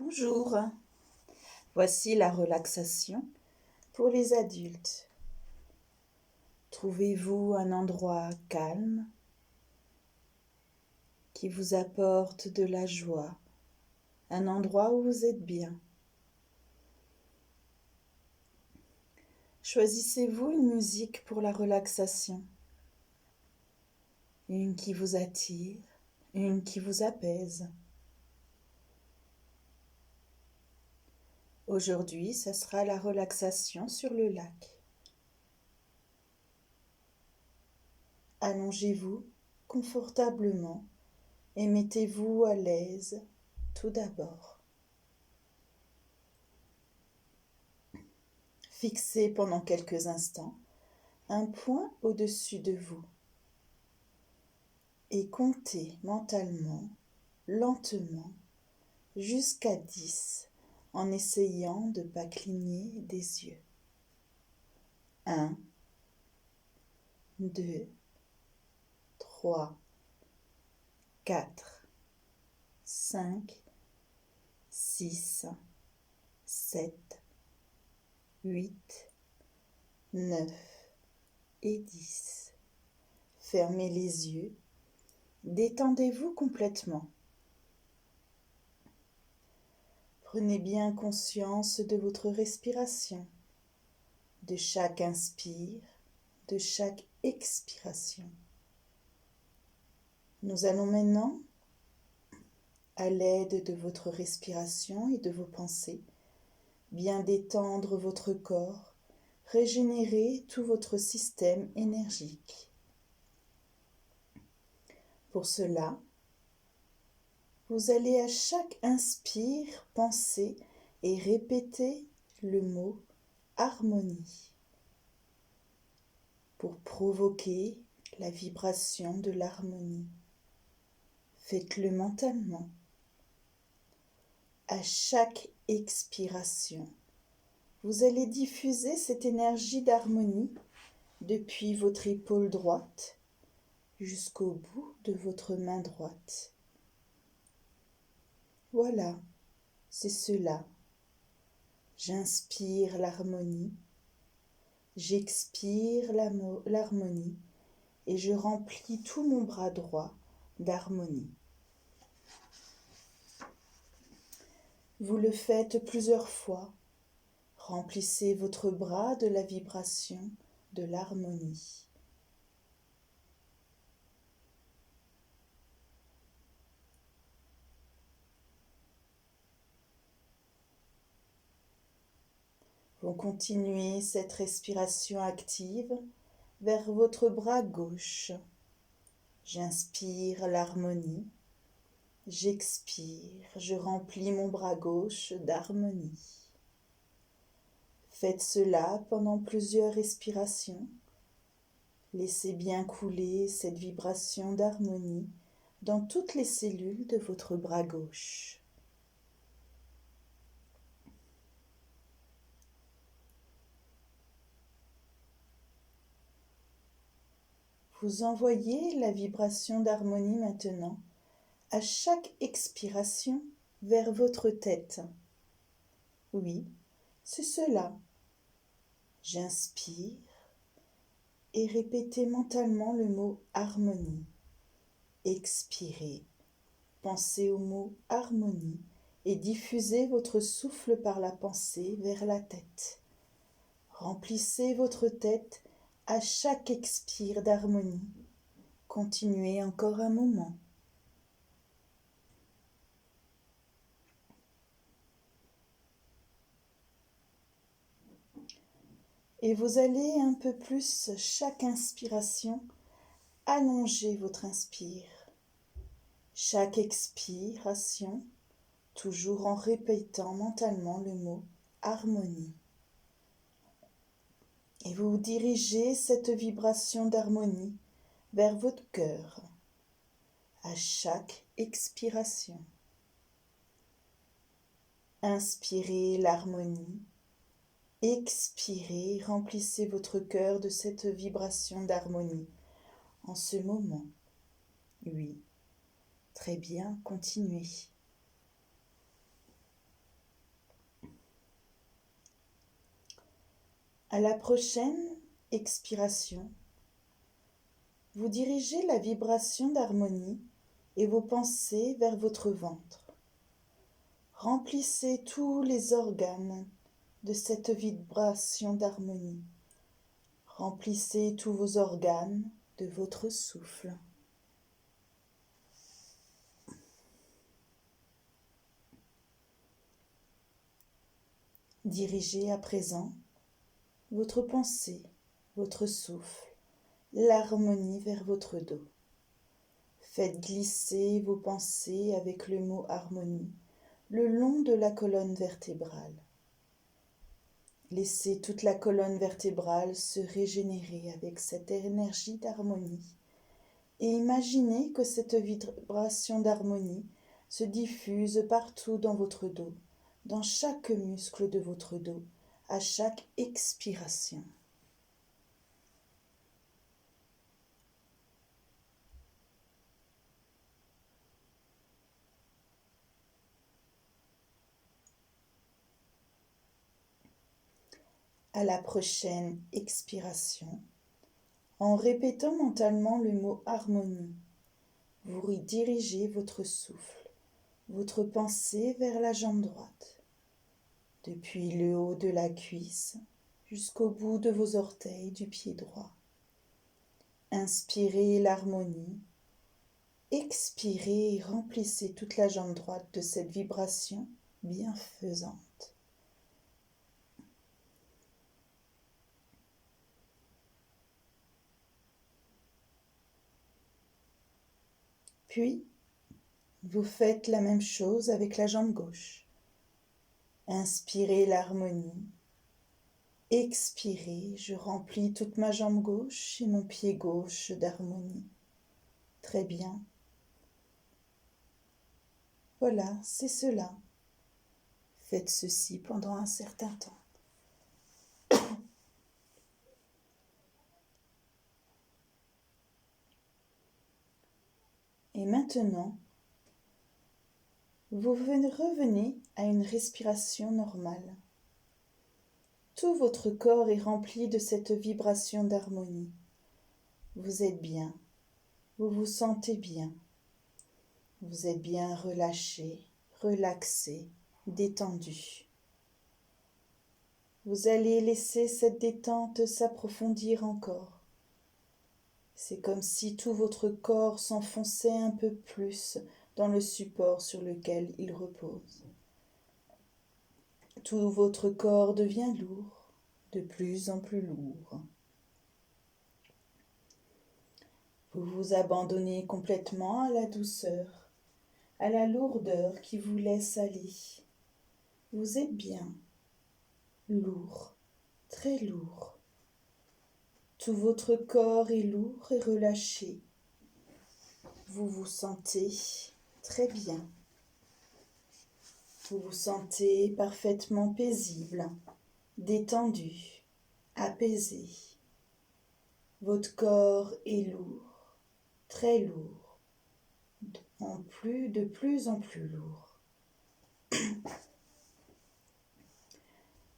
Bonjour, voici la relaxation pour les adultes. Trouvez-vous un endroit calme qui vous apporte de la joie, un endroit où vous êtes bien. Choisissez-vous une musique pour la relaxation, une qui vous attire, une qui vous apaise. Aujourd'hui, ce sera la relaxation sur le lac. Allongez-vous confortablement et mettez-vous à l'aise tout d'abord. Fixez pendant quelques instants un point au-dessus de vous et comptez mentalement, lentement, jusqu'à 10 en essayant de ne pas cligner des yeux. 1, 2, 3, 4, 5, 6, 7, 8, 9 et 10. Fermez les yeux, détendez-vous complètement. Prenez bien conscience de votre respiration, de chaque inspire, de chaque expiration. Nous allons maintenant, à l'aide de votre respiration et de vos pensées, bien détendre votre corps, régénérer tout votre système énergique. Pour cela, vous allez à chaque inspire penser et répéter le mot harmonie pour provoquer la vibration de l'harmonie. Faites-le mentalement. À chaque expiration, vous allez diffuser cette énergie d'harmonie depuis votre épaule droite jusqu'au bout de votre main droite. Voilà, c'est cela. J'inspire l'harmonie, j'expire l'harmonie et je remplis tout mon bras droit d'harmonie. Vous le faites plusieurs fois. Remplissez votre bras de la vibration de l'harmonie. Vous continuez cette respiration active vers votre bras gauche. J'inspire l'harmonie, j'expire, je remplis mon bras gauche d'harmonie. Faites cela pendant plusieurs respirations. Laissez bien couler cette vibration d'harmonie dans toutes les cellules de votre bras gauche. Vous envoyez la vibration d'harmonie maintenant à chaque expiration vers votre tête. Oui, c'est cela. J'inspire et répétez mentalement le mot harmonie. Expirez, pensez au mot harmonie et diffusez votre souffle par la pensée vers la tête. Remplissez votre tête à chaque expire d'harmonie. Continuez encore un moment. Et vous allez un peu plus, chaque inspiration, allonger votre inspire. Chaque expiration, toujours en répétant mentalement le mot harmonie. Et vous dirigez cette vibration d'harmonie vers votre cœur à chaque expiration. Inspirez l'harmonie, expirez, remplissez votre cœur de cette vibration d'harmonie en ce moment. Oui, très bien, continuez. À la prochaine expiration, vous dirigez la vibration d'harmonie et vos pensées vers votre ventre. Remplissez tous les organes de cette vibration d'harmonie. Remplissez tous vos organes de votre souffle. Dirigez à présent votre pensée, votre souffle, l'harmonie vers votre dos. Faites glisser vos pensées avec le mot harmonie le long de la colonne vertébrale. Laissez toute la colonne vertébrale se régénérer avec cette énergie d'harmonie et imaginez que cette vibration d'harmonie se diffuse partout dans votre dos, dans chaque muscle de votre dos, à chaque expiration. À la prochaine expiration, en répétant mentalement le mot harmonie, vous redirigez votre souffle, votre pensée vers la jambe droite, depuis le haut de la cuisse jusqu'au bout de vos orteils du pied droit. Inspirez l'harmonie, expirez et remplissez toute la jambe droite de cette vibration bienfaisante. Puis, vous faites la même chose avec la jambe gauche. Inspirez l'harmonie. Expirez, je remplis toute ma jambe gauche et mon pied gauche d'harmonie. Très bien. Voilà, c'est cela. Faites ceci pendant un certain temps. Et maintenant, vous revenez à une respiration normale. Tout votre corps est rempli de cette vibration d'harmonie. Vous êtes bien, vous vous sentez bien. Vous êtes bien relâché, relaxé, détendu. Vous allez laisser cette détente s'approfondir encore. C'est comme si tout votre corps s'enfonçait un peu plus dans le support sur lequel il repose. Tout votre corps devient lourd, de plus en plus lourd. Vous vous abandonnez complètement à la douceur, à la lourdeur qui vous laisse aller. Vous êtes bien, lourd, très lourd. Tout votre corps est lourd et relâché. Vous vous sentez très bien. Vous vous sentez parfaitement paisible, détendu, apaisé. Votre corps est lourd, très lourd, de plus en plus lourd.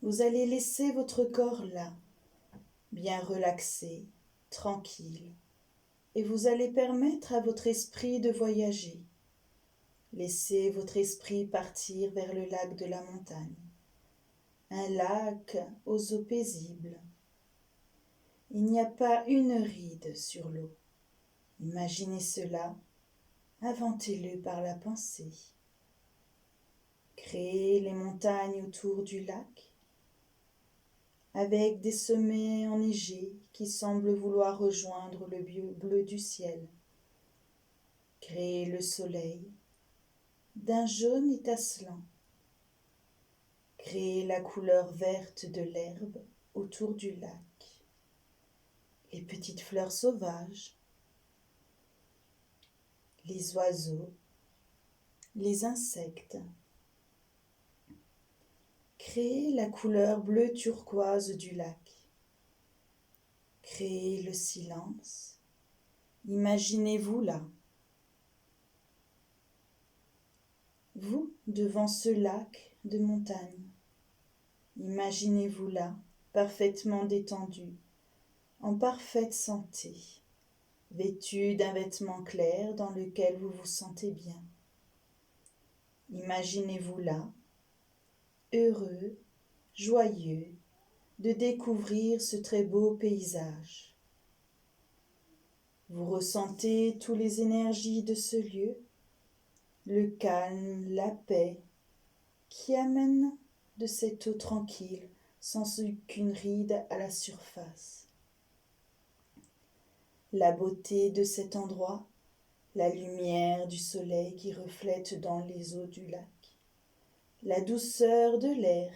Vous allez laisser votre corps là, bien relaxé, tranquille, et vous allez permettre à votre esprit de voyager. Laissez votre esprit partir vers le lac de la montagne, un lac aux eaux paisibles. Il n'y a pas une ride sur l'eau. Imaginez cela, inventez-le par la pensée. Créez les montagnes autour du lac, avec des sommets enneigés qui semblent vouloir rejoindre le bleu du ciel. Créez le soleil d'un jaune étincelant. Créez la couleur verte de l'herbe autour du lac. Les petites fleurs sauvages, les oiseaux, les insectes. Créez la couleur bleu turquoise du lac. Créez le silence. Imaginez-vous là. Vous devant ce lac de montagne. Imaginez-vous là, parfaitement détendu, en parfaite santé, vêtu d'un vêtement clair dans lequel vous vous sentez bien. Imaginez-vous là, heureux, joyeux, de découvrir ce très beau paysage. Vous ressentez toutes les énergies de ce lieu, le calme, la paix, qui amène de cette eau tranquille, sans aucune ride à la surface. La beauté de cet endroit, la lumière du soleil qui reflète dans les eaux du lac, la douceur de l'air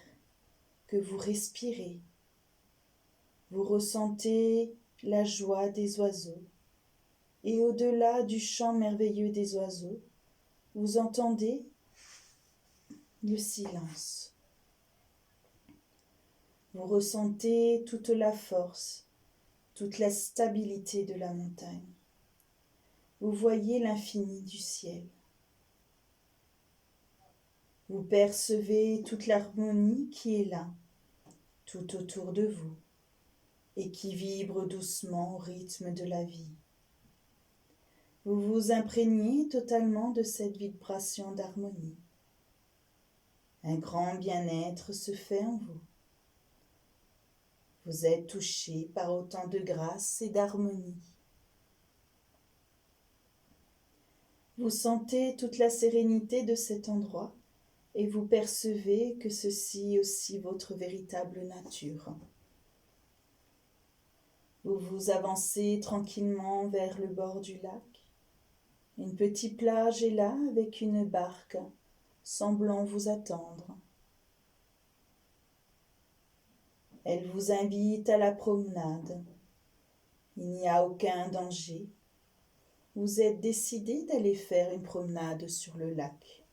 que vous respirez. Vous ressentez la joie des oiseaux, et au-delà du chant merveilleux des oiseaux, vous entendez le silence. Vous ressentez toute la force, toute la stabilité de la montagne. Vous voyez l'infini du ciel. Vous percevez toute l'harmonie qui est là, tout autour de vous, et qui vibre doucement au rythme de la vie. Vous vous imprégnez totalement de cette vibration d'harmonie. Un grand bien-être se fait en vous. Vous êtes touché par autant de grâce et d'harmonie. Vous sentez toute la sérénité de cet endroit et vous percevez que ceci est aussi votre véritable nature. Vous vous avancez tranquillement vers le bord du lac. Une petite plage est là avec une barque semblant vous attendre. Elle vous invite à la promenade. Il n'y a aucun danger. Vous êtes décidé d'aller faire une promenade sur le lac.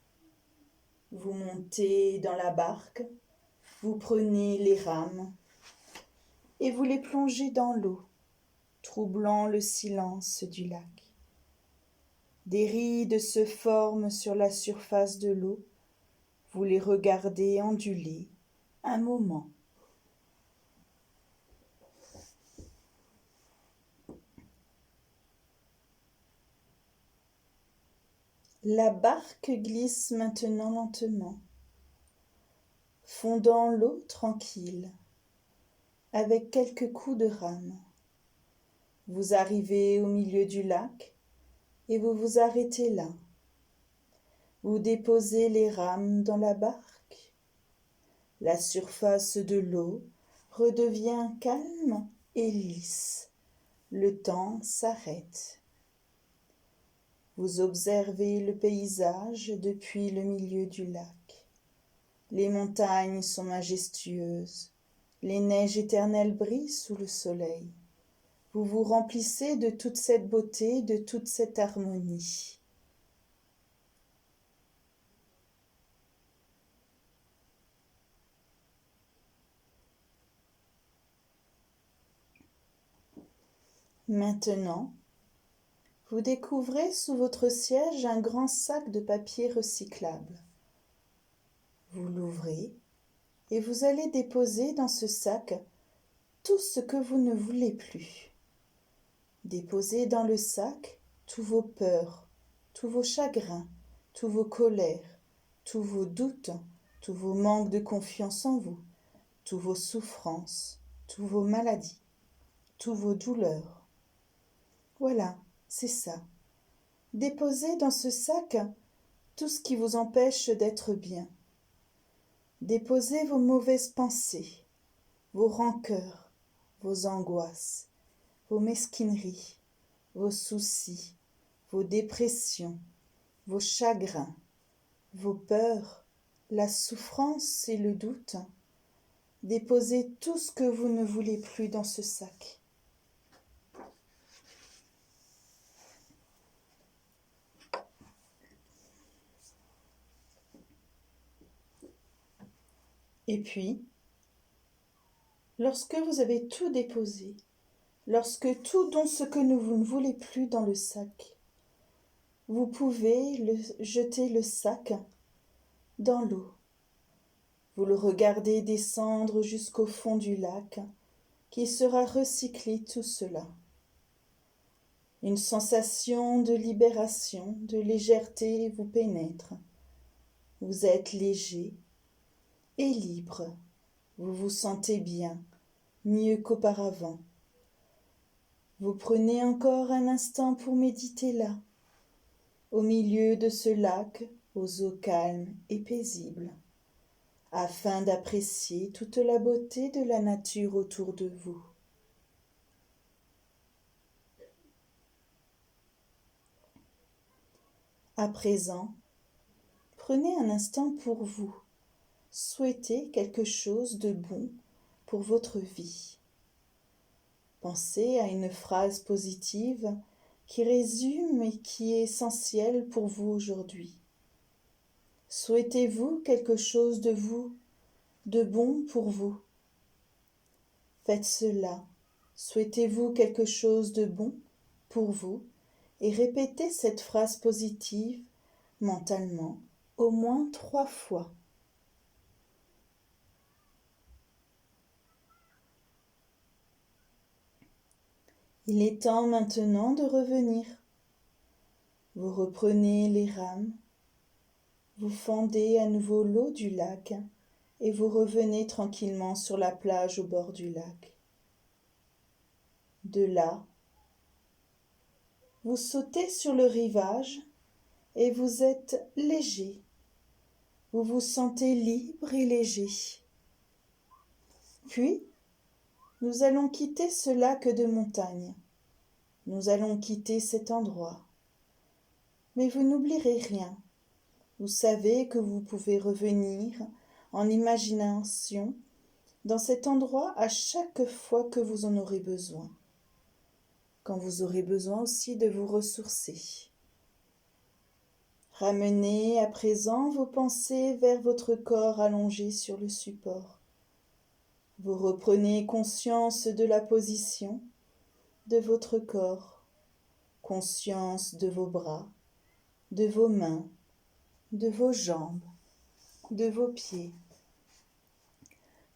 Vous montez dans la barque, vous prenez les rames et vous les plongez dans l'eau, troublant le silence du lac. Des rides se forment sur la surface de l'eau. Vous les regardez onduler un moment. La barque glisse maintenant lentement, fondant l'eau tranquille, avec quelques coups de rame. Vous arrivez au milieu du lac et vous vous arrêtez là. Vous déposez les rames dans la barque. La surface de l'eau redevient calme et lisse. Le temps s'arrête. Vous observez le paysage depuis le milieu du lac. Les montagnes sont majestueuses. Les neiges éternelles brillent sous le soleil. Vous vous remplissez de toute cette beauté, de toute cette harmonie. Maintenant, vous découvrez sous votre siège un grand sac de papier recyclable. Vous l'ouvrez et vous allez déposer dans ce sac tout ce que vous ne voulez plus. Déposez dans le sac tous vos peurs, tous vos chagrins, tous vos colères, tous vos doutes, tous vos manques de confiance en vous, tous vos souffrances, tous vos maladies, tous vos douleurs. Voilà, c'est ça. Déposez dans ce sac tout ce qui vous empêche d'être bien. Déposez vos mauvaises pensées, vos rancœurs, vos angoisses, vos mesquineries, vos soucis, vos dépressions, vos chagrins, vos peurs, la souffrance et le doute. Déposez tout ce que vous ne voulez plus dans ce sac. Et puis, lorsque vous avez tout déposé, lorsque tout dont ce que vous ne voulez plus dans le sac, vous pouvez jeter le sac dans l'eau. Vous le regardez descendre jusqu'au fond du lac, qui sera recyclé tout cela. Une sensation de libération, de légèreté vous pénètre. Vous êtes léger et libre. Vous vous sentez bien, mieux qu'auparavant. Vous prenez encore un instant pour méditer là, au milieu de ce lac aux eaux calmes et paisibles, afin d'apprécier toute la beauté de la nature autour de vous. À présent, prenez un instant pour vous, souhaitez quelque chose de bon pour votre vie. Pensez à une phrase positive qui résume et qui est essentielle pour vous aujourd'hui. Souhaitez-vous quelque chose de vous, de bon pour vous? Faites cela. Souhaitez-vous quelque chose de bon pour vous et répétez cette phrase positive mentalement au moins 3 fois. Il est temps maintenant de revenir. Vous reprenez les rames, vous fendez à nouveau l'eau du lac et vous revenez tranquillement sur la plage au bord du lac. De là, vous sautez sur le rivage et vous êtes léger. Vous vous sentez libre et léger. Puis, nous allons quitter ce lac de montagne. Nous allons quitter cet endroit. Mais vous n'oublierez rien. Vous savez que vous pouvez revenir en imagination dans cet endroit à chaque fois que vous en aurez besoin. Quand vous aurez besoin aussi de vous ressourcer. Ramenez à présent vos pensées vers votre corps allongé sur le support. Vous reprenez conscience de la position de votre corps, conscience de vos bras, de vos mains, de vos jambes, de vos pieds,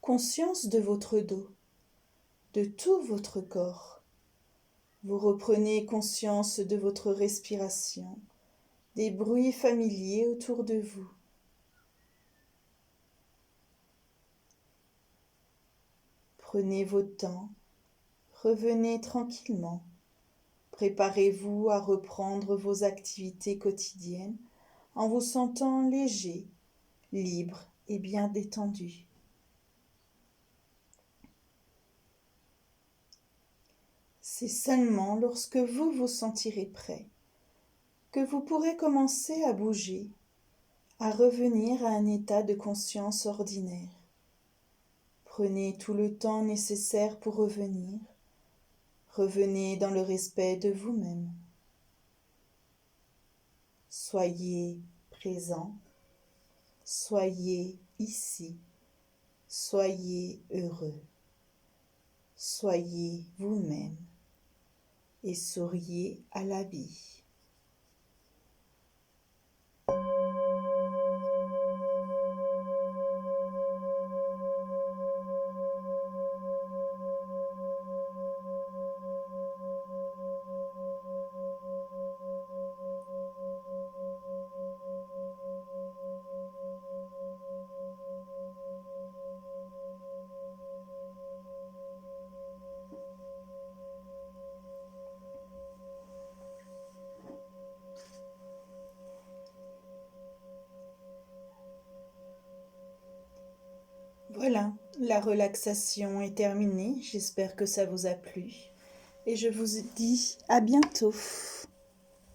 conscience de votre dos, de tout votre corps. Vous reprenez conscience de votre respiration, des bruits familiers autour de vous. Prenez votre temps, revenez tranquillement. Préparez-vous à reprendre vos activités quotidiennes en vous sentant léger, libre et bien détendu. C'est seulement lorsque vous vous sentirez prêt que vous pourrez commencer à bouger, à revenir à un état de conscience ordinaire. Prenez tout le temps nécessaire pour revenir. Revenez dans le respect de vous-même. Soyez présent, soyez ici, soyez heureux, soyez vous-même et souriez à la vie. Voilà, la relaxation est terminée. J'espère que ça vous a plu. Et je vous dis à bientôt.